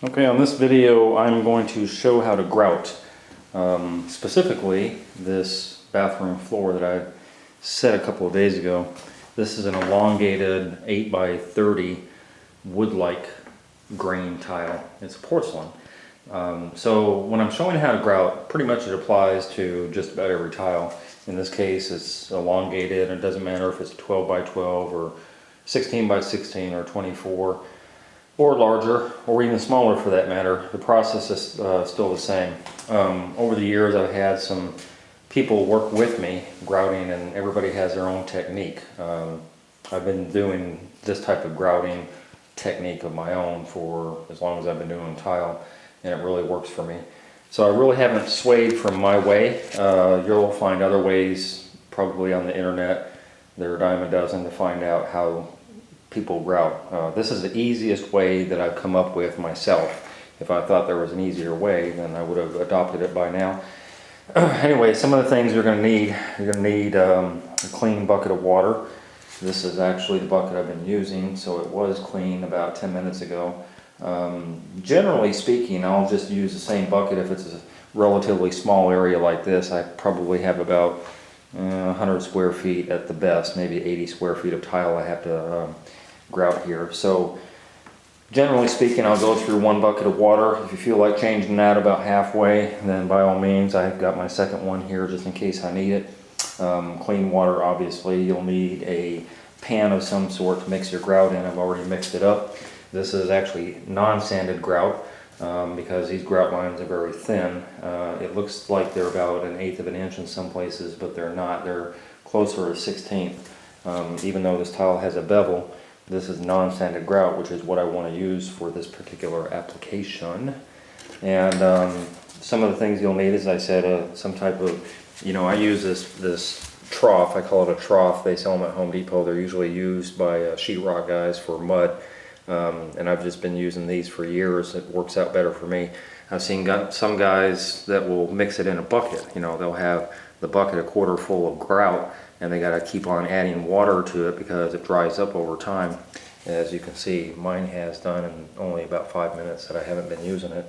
Okay, on this video I'm going to show how to grout. Specifically this bathroom floor that I set a couple of days ago. This is an elongated 8 by 30 wood-like grain tile. It's porcelain. So when I'm showing how to grout, pretty much it applies to just about every tile. In this case it's elongated, and it doesn't matter if it's 12 by 12 or 16 by 16 or 24 or larger or even smaller for that matter. The process is still the same. Over the years I've had some people work with me grouting, and everybody has their own technique. I've been doing this type of grouting technique of my own for as long as I've been doing tile, and it really works for me. So I really haven't swayed from my way. You'll find other ways probably on the internet. There are a dime a dozen to find out how people grout. This is the easiest way that I've come up with myself. If I thought there was an easier way, then I would have adopted it by now. Anyway, some of the things you're going to need a clean bucket of water. This is actually the bucket I've been using, so it was clean about 10 minutes ago. Generally speaking, I'll just use the same bucket if it's a relatively small area like this. I probably have about 100 square feet at the best, maybe 80 square feet of tile I have to grout here. So generally speaking, I'll go through one bucket of water. If you feel like changing that about halfway, then by all means, I've got my second one here just in case I need it. Clean water, obviously. You'll need a pan of some sort to mix your grout in. I've already mixed it up. This is actually non-sanded grout because these grout lines are very thin. It looks like they're about 1/8 of an inch in some places, but they're not. They're closer to 1/16. Even though this tile has a bevel, this is non-sanded grout, which is what I want to use for this particular application. And some of the things you'll need, as I said, some type of, I use this trough. I call it a trough. They sell them at Home Depot. They're usually used by sheetrock guys for mud. And I've just been using these for years. It works out better for me. I've seen some guys that will mix it in a bucket. They'll have the bucket a quarter full of grout, and they got to keep on adding water to it because it dries up over time. As you can see, mine has done in only about 5 minutes that I haven't been using it.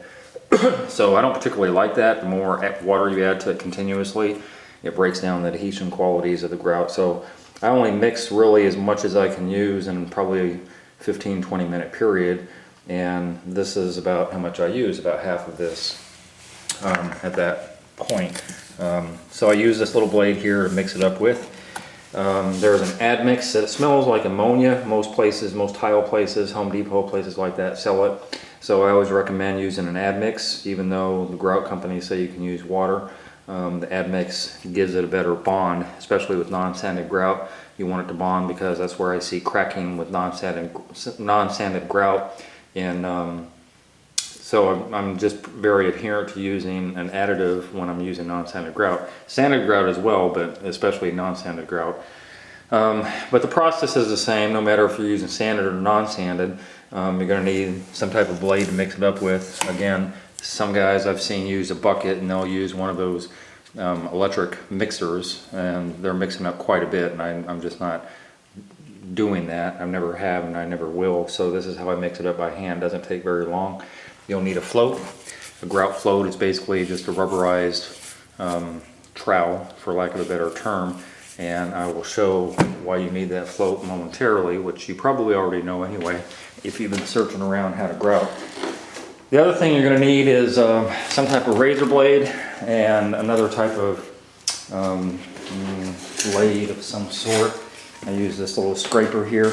So I don't particularly like that. The more water you add to it continuously, it breaks down the adhesion qualities of the grout. So I only mix really as much as I can use in probably 15-20 minute period, and this is about how much I use, about half of this at that point. So I use this little blade here to mix it up with. There's an admix that smells like ammonia. Most places, most tile places, Home Depot, places like that sell it. So I always recommend using an admix, even though the grout companies say you can use water. The admix gives it a better bond, especially with non-sanded grout. You want it to bond because that's where I see cracking with non-sanded grout. And so I'm just very adherent to using an additive when I'm using non-sanded grout. Sanded grout as well, but especially non-sanded grout. But the process is the same no matter if you're using sanded or non-sanded. You're going to need some type of blade to mix it up with. Again, some guys I've seen use a bucket, and they'll use one of those electric mixers, and they're mixing up quite a bit, and I'm just not doing that. I never have, and I never will. So this is how I mix it up by hand. Doesn't take very long. You'll need a float. A grout float is basically just a rubberized trowel, for lack of a better term, and I will show why you need that float momentarily, which you probably already know anyway if you've been searching around how to grout. The other thing you're going to need is some type of razor blade and another type of blade of some sort. I use this little scraper here.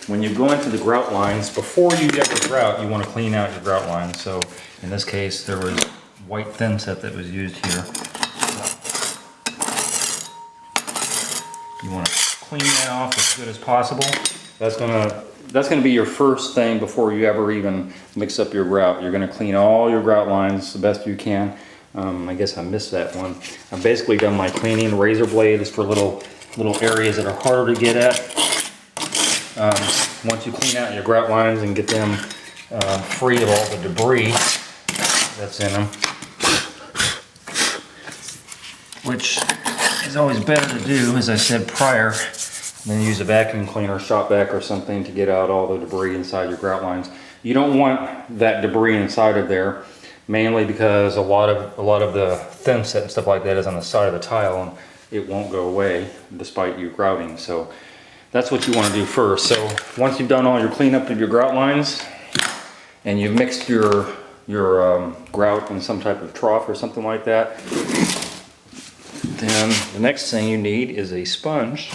When you go into the grout lines, before you ever grout, you want to clean out your grout lines. So in this case, there was white thin set that was used here. You want to clean that off as good as possible. That's gonna be your first thing before you ever even mix up your grout. You're gonna clean all your grout lines the best you can. I guess I missed that one. I've basically done my cleaning. Razor blade is for little areas that are harder to get at. Once you clean out your grout lines and get them free of all the debris that's in them, which is always better to do, as I said prior, than use a vacuum cleaner, shop vac or something to get out all the debris inside your grout lines. You don't want that debris inside of there, mainly because a lot of the thin set and stuff like that is on the side of the tile, and it won't go away despite you grouting. So that's what you want to do first. So once you've done all your cleanup of your grout lines and you've mixed your grout in some type of trough or something like that, then the next thing you need is a sponge.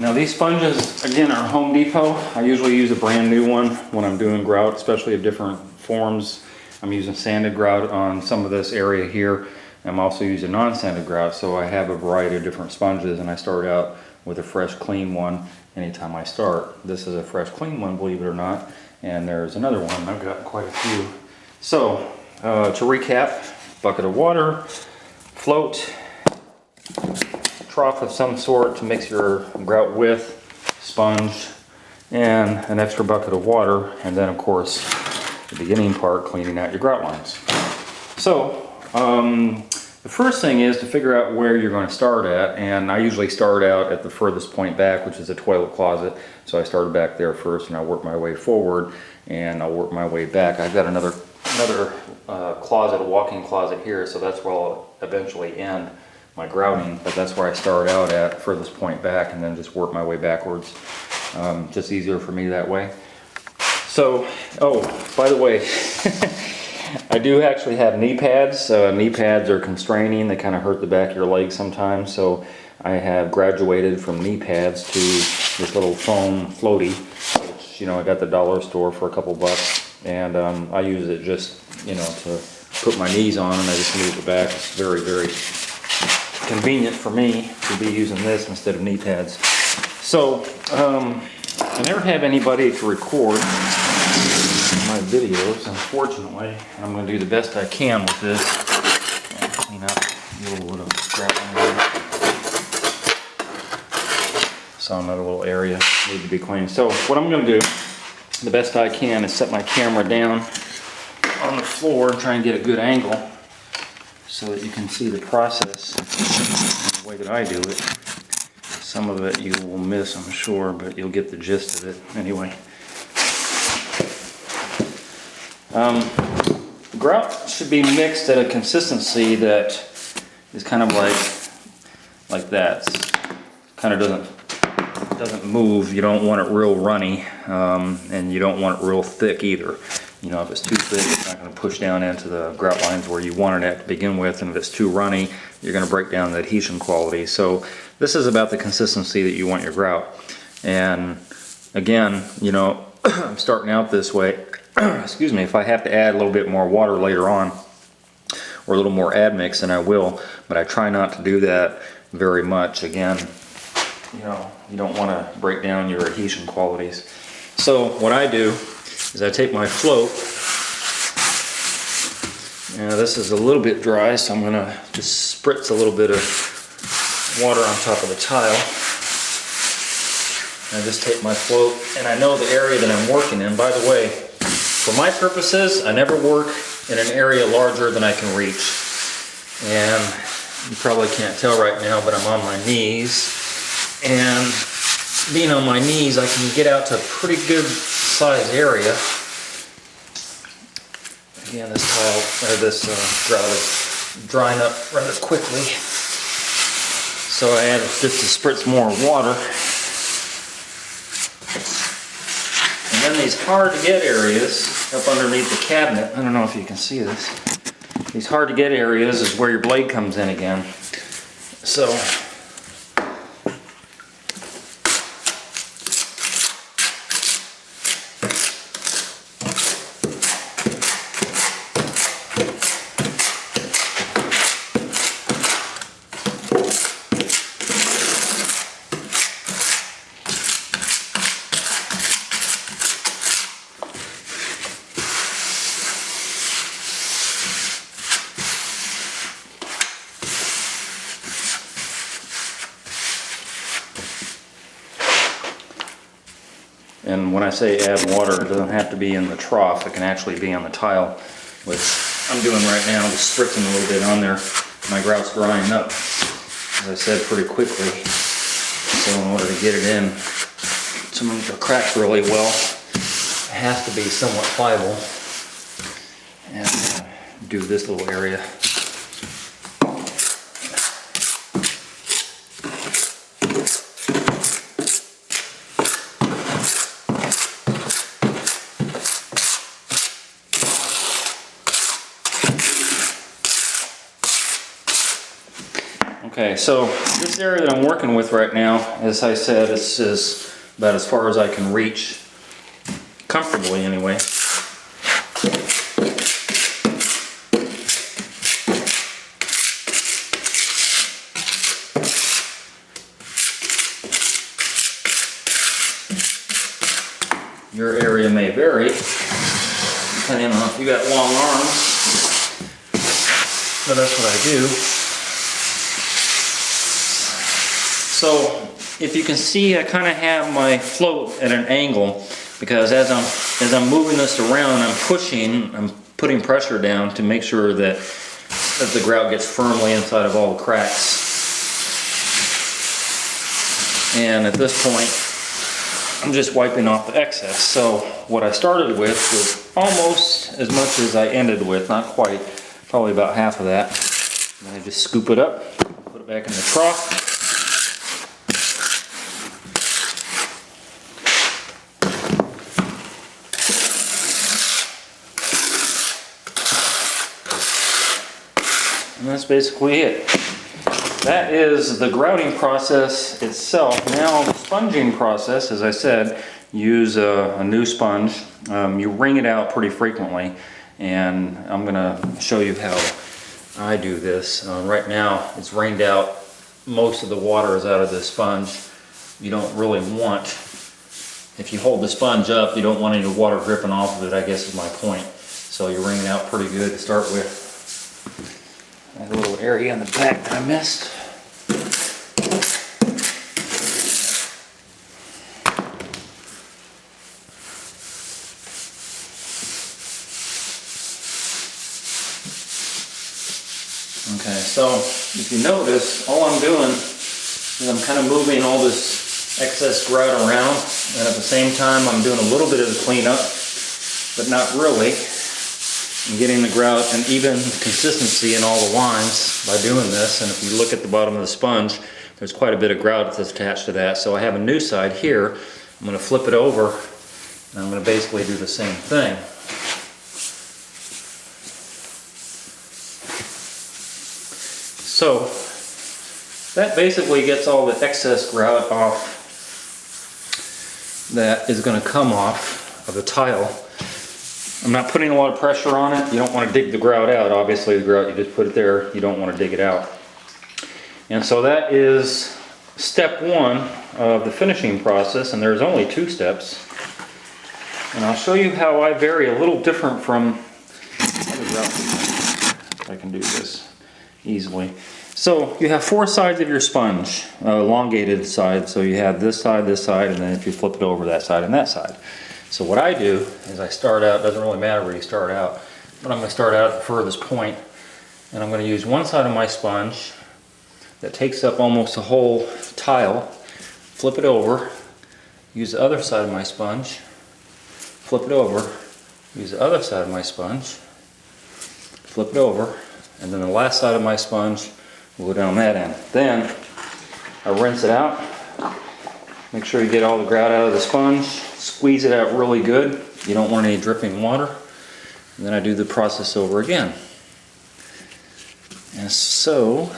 Now these sponges, again, are Home Depot. I usually use a brand new one when I'm doing grout, especially of different forms. I'm using sanded grout on some of this area here. I'm also using non-sanded grout, so I have a variety of different sponges, and I start out with a fresh, clean one anytime I start. This is a fresh, clean one, believe it or not, and there's another one. I've got quite a few. So, to recap, bucket of water, float, trough of some sort to mix your grout with, sponge, and an extra bucket of water, and then of course the beginning part, cleaning out your grout lines. So the first thing is to figure out where you're going to start at, and I usually start out at the furthest point back, which is a toilet closet. So I started back there first, and I work my way forward, and I'll work my way back. I've got another closet, a walk-in closet here, so that's where I'll eventually end my grouting, but that's where I start out at, furthest point back, and then just work my way backwards. Just easier for me that way. So, oh, by the way, I do actually have knee pads. Knee pads are constraining. They kind of hurt the back of your leg sometimes, so I have graduated from knee pads to this little foam floaty, which, you know, I got at the dollar store for a couple bucks, and I use it just, you know, to put my knees on, and I just move it back. It's very, very convenient for me to be using this instead of knee pads. So I never have anybody to record my videos, unfortunately, and I'm going to do the best I can with this. I'll clean up a little bit of grout in there. Saw another little area need to be cleaned. So what I'm going to do, the best I can, is set my camera down on the floor and try and get a good angle so that you can see the process the way that I do it. Some of it you will miss, I'm sure, but you'll get the gist of it anyway. Grout should be mixed at a consistency that is kind of like that. Kind of doesn't move. You don't want it real runny, and you don't want it real thick either. You know, if it's too thick, it's not going to push down into the grout lines where you want it at to begin with, and if it's too runny, you're going to break down the adhesion quality. So this is about the consistency that you want your grout. And again, you know, I'm starting out this way. Excuse me, if I have to add a little bit more water later on, or a little more admix, then I will, but I try not to do that very much. Again, you know, you don't want to break down your adhesion qualities. So what I do is I take my float. Now this is a little bit dry, so I'm going to just spritz a little bit of water on top of the tile. And I just take my float, and I know the area that I'm working in. By the way, for my purposes, I never work in an area larger than I can reach. And you probably can't tell right now, but I'm on my knees. And being on my knees, I can get out to a pretty good size area. Again, this grout is drying up rather quickly. So I add just a spritz more water. And then these hard to get areas up underneath the cabinet, I don't know if you can see this, these hard to get areas is where your blade comes in again. So and when I say add water, it doesn't have to be in the trough. It can actually be on the tile, which I'm doing right now. I'm just spritzing a little bit on there. My grout's drying up, as I said, pretty quickly. So in order to get it in to move the cracks really well, has to be somewhat pliable. And do this little area. Okay, so this area that I'm working with right now, as I said, this is about as far as I can reach, comfortably anyway. Your area may vary, depending on if you got long arms, but that's what I do. So if you can see, I kind of have my float at an angle because as I'm moving this around, I'm putting pressure down to make sure that the grout gets firmly inside of all the cracks. And at this point, I'm just wiping off the excess. So what I started with was almost as much as I ended with, not quite, probably about half of that. And I just scoop it up, put it back in the trough. And that's basically it. That is the grouting process itself. Now the sponging process, as I said, use a new sponge. You wring it out pretty frequently, and I'm going to show you how I do this. Right now it's wringed out. Most of the water is out of the sponge. You don't really want, if you hold the sponge up, you don't want any water dripping off of it, I guess is my point. So you wring it out pretty good to start with. That little area in the back that I missed. Okay, so if you notice, all I'm doing is I'm kind of moving all this excess grout around, and at the same time I'm doing a little bit of the cleanup, but not really. I'm getting the grout and even consistency in all the lines by doing this. And if you look at the bottom of the sponge, there's quite a bit of grout that's attached to that. So I have a new side here. I'm going to flip it over and I'm going to basically do the same thing. So that basically gets all the excess grout off that is going to come off of the tile. I'm not putting a lot of pressure on it. You don't want to dig the grout out. Obviously the grout, you just put it there. You don't want to dig it out. And so that is step one of the finishing process, and there's only 2 steps. And I'll show you how I vary a little different from other grout. If I can do this easily. So you have 4 sides of your sponge, elongated side. So you have this side, and then if you flip it over, that side and that side. So what I do is I start out, doesn't really matter where you start out, but I'm going to start out at the furthest point, and I'm going to use one side of my sponge that takes up almost the whole tile, flip it over, use the other side of my sponge, flip it over, use the other side of my sponge, flip it over, and then the last side of my sponge will go down that end. Then I rinse it out, make sure you get all the grout out of the sponge, squeeze it out really good. You don't want any dripping water. And then I do the process over again. And so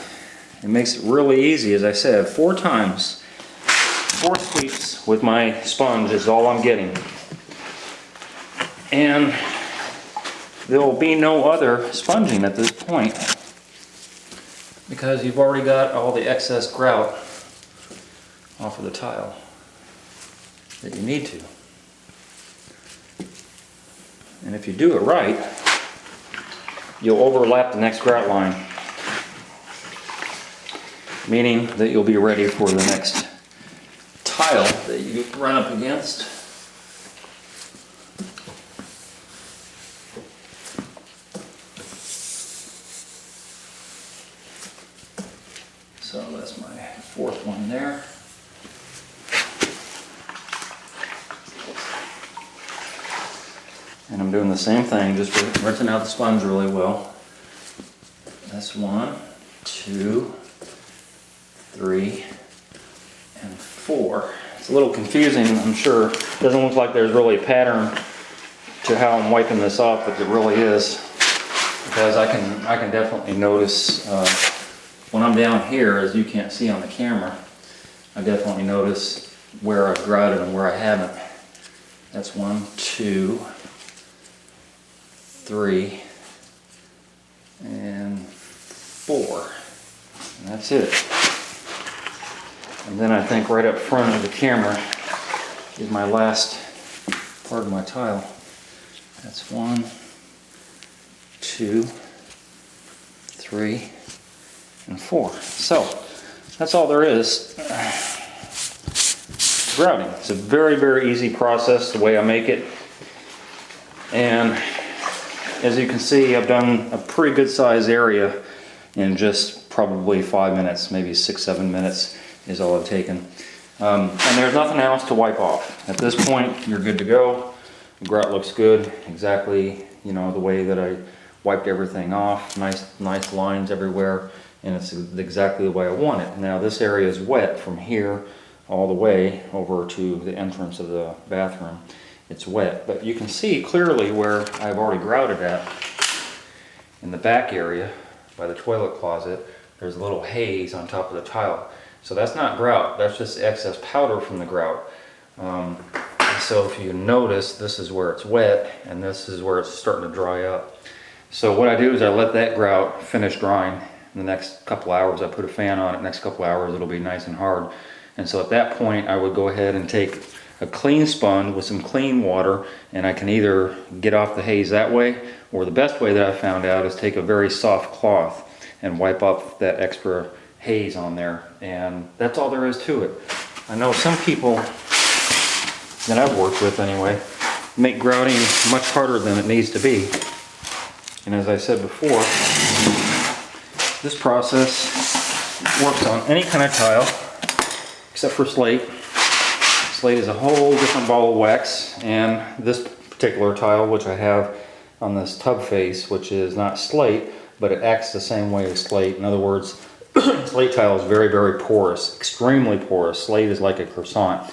it makes it really easy. As I said, 4 times. 4 sweeps with my sponge is all I'm getting. And there will be no other sponging at this point because you've already got all the excess grout off of the tile that you need to. And if you do it right, you'll overlap the next grout line, meaning that you'll be ready for the next tile that you run up against. So that's my 4th one there. And I'm doing the same thing, just rinsing out the sponge really well. That's 1, 2, 3, and 4. It's a little confusing, I'm sure. It doesn't look like there's really a pattern to how I'm wiping this off, but it really is. Because I can definitely notice when I'm down here, as you can't see on the camera, I definitely notice where I've grouted and where I haven't. That's 1, 2, 3, and 4. And that's it. And then I think right up front of the camera is my last part of my tile. That's 1, 2, 3, and 4. So that's all there is. Grouting. It's a very, very easy process the way I make it. And as you can see, I've done a pretty good size area in just probably 5 minutes, maybe 6-7 minutes is all I've taken. And there's nothing else to wipe off. At this point, you're good to go. The grout looks good, exactly, you know, the way that I wiped everything off. Nice lines everywhere, and it's exactly the way I want it. Now this area is wet from here all the way over to the entrance of the bathroom. It's wet, but you can see clearly where I've already grouted at. In the back area, by the toilet closet, there's a little haze on top of the tile. So that's not grout, that's just excess powder from the grout. So if you notice, this is where it's wet, and this is where it's starting to dry up. So what I do is I let that grout finish drying. In the next couple hours, I put a fan on it. Next couple hours, it'll be nice and hard. And so at that point, I would go ahead and take a clean sponge with some clean water, and I can either get off the haze that way, or the best way that I found out is take a very soft cloth and wipe up that extra haze on there. And that's all there is to it. I know some people that I've worked with anyway make grouting much harder than it needs to be. And as I said before, this process works on any kind of tile except for slate. Slate is a whole different ball of wax, and this particular tile, which I have on this tub face, which is not slate, but it acts the same way as slate. In other words, slate tile is very, very porous, extremely porous. Slate is like a croissant.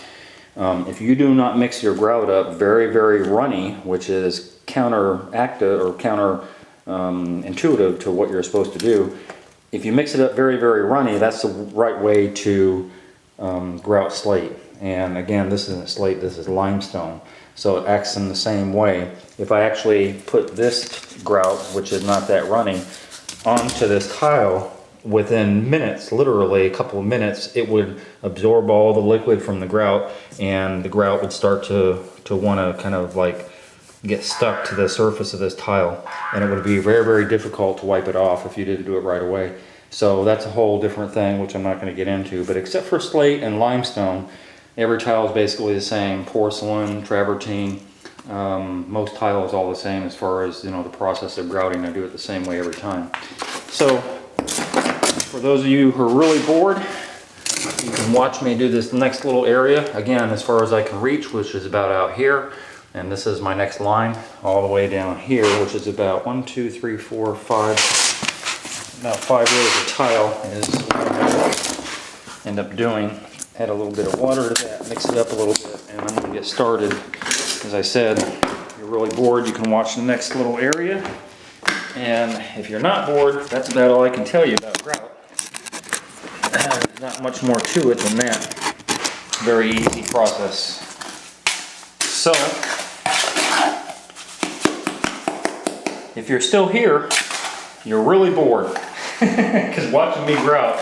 If you do not mix your grout up very, very runny, which is counteractive or counterintuitive to what you're supposed to do, if you mix it up very, very runny, that's the right way to grout slate. And again, this isn't slate, this is limestone. So it acts in the same way. If I actually put this grout, which is not that runny, onto this tile, within minutes, literally a couple of minutes, it would absorb all the liquid from the grout, and the grout would start to want to kind of like get stuck to the surface of this tile, and it would be very, very difficult to wipe it off if you didn't do it right away. So that's a whole different thing, which I'm not going to get into. But except for slate and limestone, every tile is basically the same. Porcelain, travertine, most tile is all the same as far as, you know, the process of grouting. I do it the same way every time. So for those of you who are really bored, you can watch me do this next little area again as far as I can reach, which is about out here. And this is my next line all the way down here, which is about 1, 2, 3, 4, 5, about 5 rows of tile is what I'm going to end up doing. Add a little bit of water to that, mix it up a little bit, and I'm going to get started. As I said, if you're really bored, you can watch the next little area. And if you're not bored, that's about all I can tell you about grout. Not much more to it than that. Very easy process. So, if you're still here, you're really bored. Because watching me grout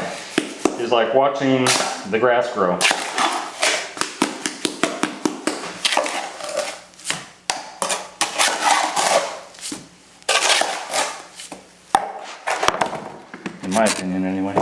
is like watching the grass grow. In my opinion, anyway.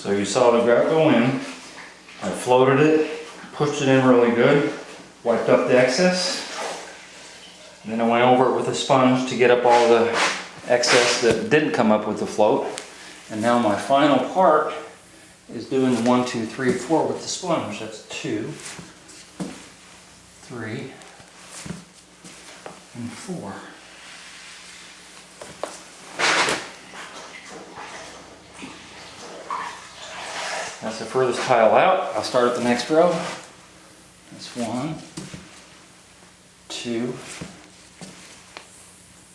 So you saw the grout go in. I floated it, pushed it in really good, wiped up the excess. And then I went over it with a sponge to get up all the excess that didn't come up with the float. And now my final part is doing the 1, 2, 3, 4 with the sponge. That's 2, 3, and 4. That's the furthest tile out. I'll start at the next row. That's 1, 2,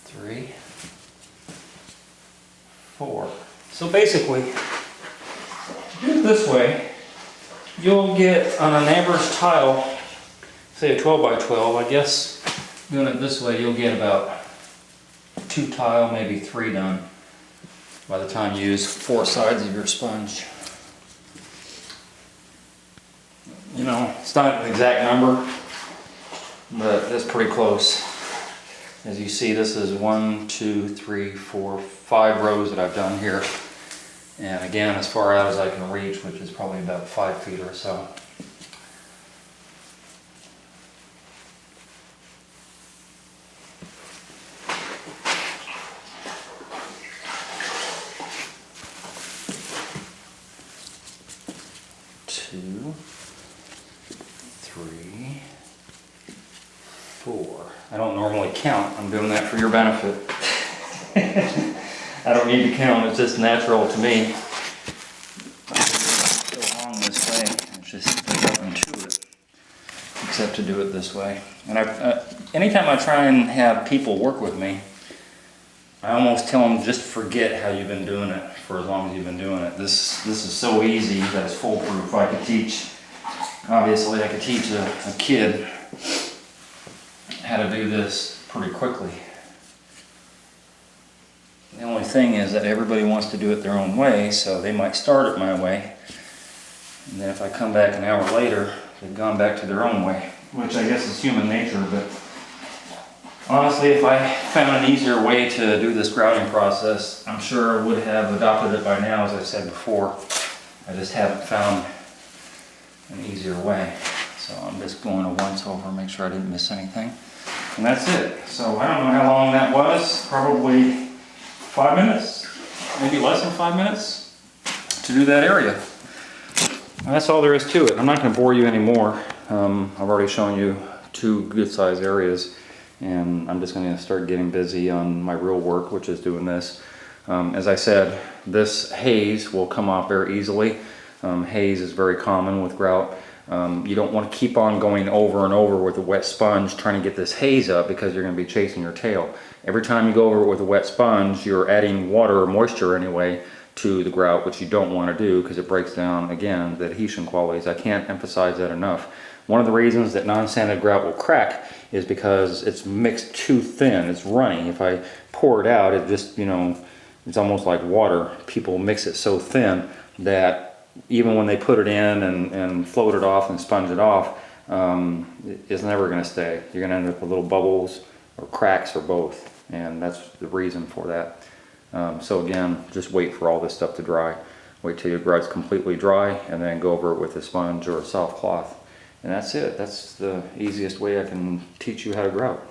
3, 4. So basically, do it this way. You'll get on an average tile, say a 12 by 12, I guess doing it this way, you'll get about 2 tile, maybe 3 done by the time you use 4 sides of your sponge. You know, it's not an exact number, but it's pretty close. As you see, this is 1, 2, 3, 4, 5 rows that I've done here. And again, as far out as I can reach, which is probably about 5 feet or so. Two, 3, 4. I don't normally count. I'm doing that for your benefit. I don't need to count. It's just natural to me. Go along this way. It's just there's nothing to it except to do it this way. And anytime I try and have people work with me, I almost tell them just forget how you've been doing it for as long as you've been doing it. This is so easy that it's foolproof. I could teach. Obviously, I could teach a kid how to do this pretty quickly. The only thing is that everybody wants to do it their own way, so they might start it my way. And then if I come back an hour later, they've gone back to their own way, which I guess is human nature, but honestly, if I found an easier way to do this grouting process, I'm sure I would have adopted it by now, as I said before. I just haven't found an easier way. So I'm just going to once over, make sure I didn't miss anything. And that's it. So I don't know how long that was, probably 5 minutes, maybe less than 5 minutes to do that area. And that's all there is to it. I'm not going to bore you anymore. I've already shown you 2 good sized areas, and I'm just going to start getting busy on my real work, which is doing this. As I said, this haze will come off very easily. Haze is very common with grout. You don't want to keep on going over and over with a wet sponge trying to get this haze up, because you're going to be chasing your tail. Every time you go over it with a wet sponge, you're adding water or moisture anyway to the grout, which you don't want to do because it breaks down, again, the adhesion qualities. I can't emphasize that enough. One of the reasons that non-sanded grout will crack is because it's mixed too thin. It's runny. If I pour it out, it just, you know, it's almost like water. People mix it so thin that even when they put it in and float it off and sponge it off, it's never going to stay. You're going to end up with little bubbles or cracks or both, and that's the reason for that. So again, just wait for all this stuff to dry. Wait till your grout's completely dry, and then go over it with a sponge or a soft cloth. And that's it. That's the easiest way I can teach you how to grout.